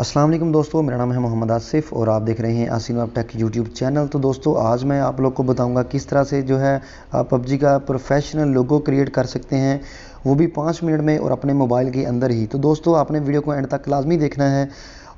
अस्सलाम वालेकुम दोस्तों, मेरा नाम है मोहम्मद आसिफ और आप देख रहे हैं Asif web take YouTube channel. तो दोस्तों आज मैं आप लोग को बताऊंगा किस तरह से जो है आप पबजी का प्रोफेशनल लोगो क्रिएट कर सकते हैं, वो भी 5 मिनट में और अपने मोबाइल के अंदर ही। तो दोस्तों आपने वीडियो को एंड तक लाजमी देखना है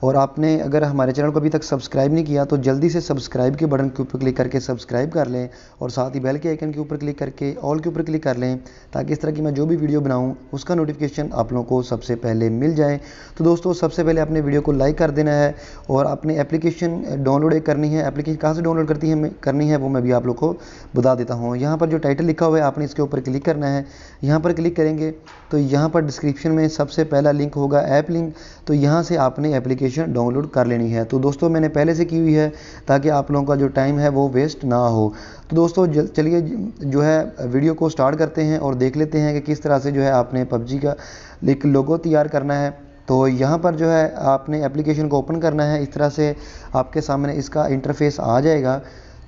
और आपने अगर हमारे चैनल को अभी तक सब्सक्राइब नहीं किया तो जल्दी से सब्सक्राइब के बटन के ऊपर क्लिक करके सब्सक्राइब कर लें और साथ ही बेल के आइकन के ऊपर क्लिक करके ऑल के ऊपर क्लिक कर लें, ताकि इस तरह की मैं जो भी वीडियो बनाऊं उसका नोटिफिकेशन आप लोगों को सबसे पहले मिल जाए। तो दोस्तों सबसे पहले अपने वीडियो को लाइक कर देना है और अपनी एप्लीकेशन डाउनलोड करनी है। एप्लीकेशन कहाँ से डाउनलोड करनी है वो मैं भी आप लोग को बता देता हूँ। यहाँ पर जो टाइटल लिखा हुआ है आपने इसके ऊपर क्लिक करना है। यहाँ पर क्लिक करेंगे तो यहाँ पर डिस्क्रिप्शन में सबसे पहला लिंक होगा ऐप लिंक, तो यहाँ से आपने एप्लीकेशन डाउनलोड कर लेनी है। तो दोस्तों मैंने पहले से की हुई है ताकि आप लोगों का जो टाइम है वो वेस्ट ना हो। तो दोस्तों चलिए जो है वीडियो को स्टार्ट करते हैं और देख लेते हैं कि किस तरह से जो है आपने पबजी का एक लोगो तैयार करना है। तो यहाँ पर जो है आपने एप्लीकेशन को ओपन करना है। इस तरह से आपके सामने इसका इंटरफेस आ जाएगा।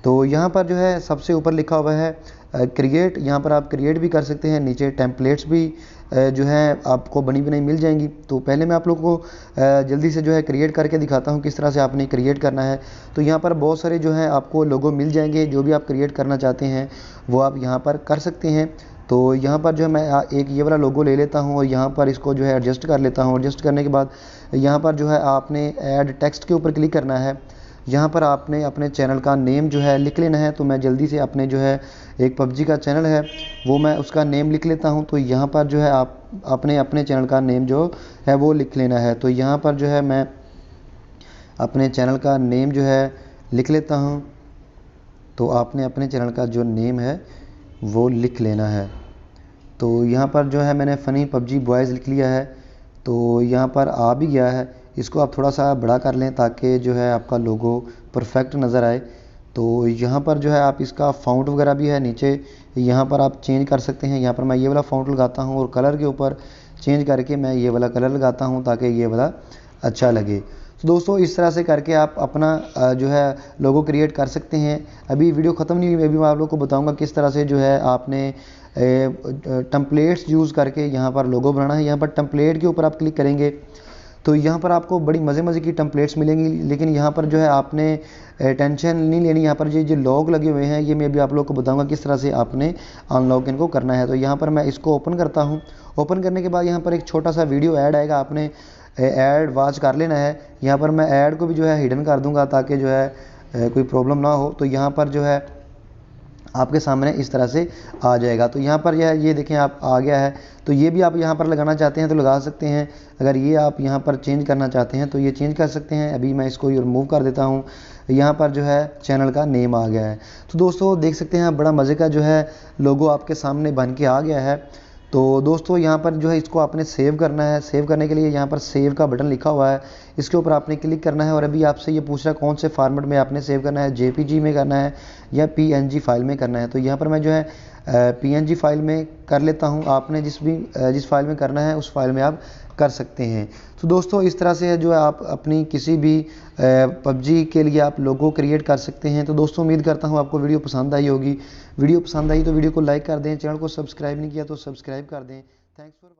तो यहाँ पर जो है सबसे ऊपर लिखा हुआ है क्रिएट, यहाँ पर आप क्रिएट भी कर सकते हैं। नीचे टेम्पलेट्स भी जो है आपको बनी बनाई मिल जाएंगी। तो पहले मैं आप लोगों को जल्दी से जो है क्रिएट करके दिखाता हूँ किस तरह से आपने क्रिएट करना है। तो यहाँ पर बहुत सारे जो है आपको लोगो मिल जाएंगे, जो भी आप क्रिएट करना चाहते हैं वो आप यहाँ पर कर सकते हैं। तो यहाँ पर जो है मैं एक ये वाला लोगो ले लेता हूँ और यहाँ पर इसको जो है एडजस्ट कर लेता हूँ। एडजस्ट करने के बाद यहाँ पर जो है आपने ऐड टेक्स्ट के ऊपर क्लिक करना है। यहाँ पर आपने अपने चैनल का नेम जो है लिख लेना है। तो मैं जल्दी से अपने जो है एक पबजी का चैनल है वो मैं उसका नेम लिख लेता हूँ। तो यहाँ पर जो है आप अपने चैनल का नेम जो है वो लिख लेना है। तो यहाँ पर जो है मैं अपने चैनल का नेम जो है लिख लेता हूँ। तो आपने अपने चैनल का जो नेम है वो लिख लेना है। तो यहाँ पर जो है मैंने फ़नी पबजी बॉयज़ लिख लिया है। तो यहाँ पर आ भी गया है, इसको आप थोड़ा सा बड़ा कर लें ताकि जो है आपका लोगो परफेक्ट नज़र आए। तो यहाँ पर जो है आप इसका फ़ॉन्ट वगैरह भी है नीचे, यहाँ पर आप चेंज कर सकते हैं। यहाँ पर मैं ये वाला फ़ॉन्ट लगाता हूँ और कलर के ऊपर चेंज करके मैं ये वाला कलर लगाता हूँ ताकि ये वाला अच्छा लगे। तो दोस्तों इस तरह से करके आप अपना जो है लोगो क्रिएट कर सकते हैं। अभी वीडियो ख़त्म नहीं हुई, अभी मैं आप लोग को बताऊँगा किस तरह से जो है आपने टेम्पलेट्स यूज़ करके यहाँ पर लोगो बनाना है। यहाँ पर टेम्पलेट के ऊपर आप क्लिक करेंगे तो यहाँ पर आपको बड़ी मज़े की टेम्पलेट्स मिलेंगी, लेकिन यहाँ पर जो है आपने टेंशन नहीं लेनी। यहाँ पर ये जो लॉग लगे हुए हैं ये मैं भी आप लोग को बताऊंगा किस तरह से आपने अनलॉक इनको करना है। तो यहाँ पर मैं इसको ओपन करता हूँ। ओपन करने के बाद यहाँ पर एक छोटा सा वीडियो ऐड आएगा, आपने ऐड वॉच कर लेना है। यहाँ पर मैं ऐड को भी जो है हिडन कर दूँगा ताकि जो है कोई प्रॉब्लम ना हो। तो यहाँ पर जो है आपके सामने इस तरह से आ जाएगा। तो यहाँ पर ये देखें आप आ गया है। तो ये भी आप यहाँ पर लगाना चाहते हैं तो लगा सकते हैं। अगर ये आप यहाँ पर चेंज करना चाहते हैं तो ये चेंज कर सकते हैं। अभी मैं इसको रिमूव कर देता हूँ। यहाँ पर जो है चैनल का नेम आ गया है। तो दोस्तों देख सकते हैं बड़ा मज़े का जो है लोगो आपके सामने बन के आ गया है। तो दोस्तों यहाँ पर जो है इसको आपने सेव करना है। सेव करने के लिए यहाँ पर सेव का बटन लिखा हुआ है, इसके ऊपर आपने क्लिक करना है। और अभी आपसे ये पूछ रहा है कौन से फॉर्मेट में आपने सेव करना है, जेपीजी में करना है या पीएनजी फाइल में करना है। तो यहाँ पर मैं जो है पीएनजी फाइल में कर लेता हूँ। आपने जिस फाइल में करना है उस फाइल में आप कर सकते हैं। तो दोस्तों इस तरह से जो है आप अपनी किसी भी पबजी के लिए आप लोगो क्रिएट कर सकते हैं। तो दोस्तों उम्मीद करता हूँ आपको वीडियो पसंद आई होगी। वीडियो पसंद आई तो वीडियो को लाइक कर दें, चैनल को सब्सक्राइब नहीं किया तो सब्सक्राइब कर दें। Thanks for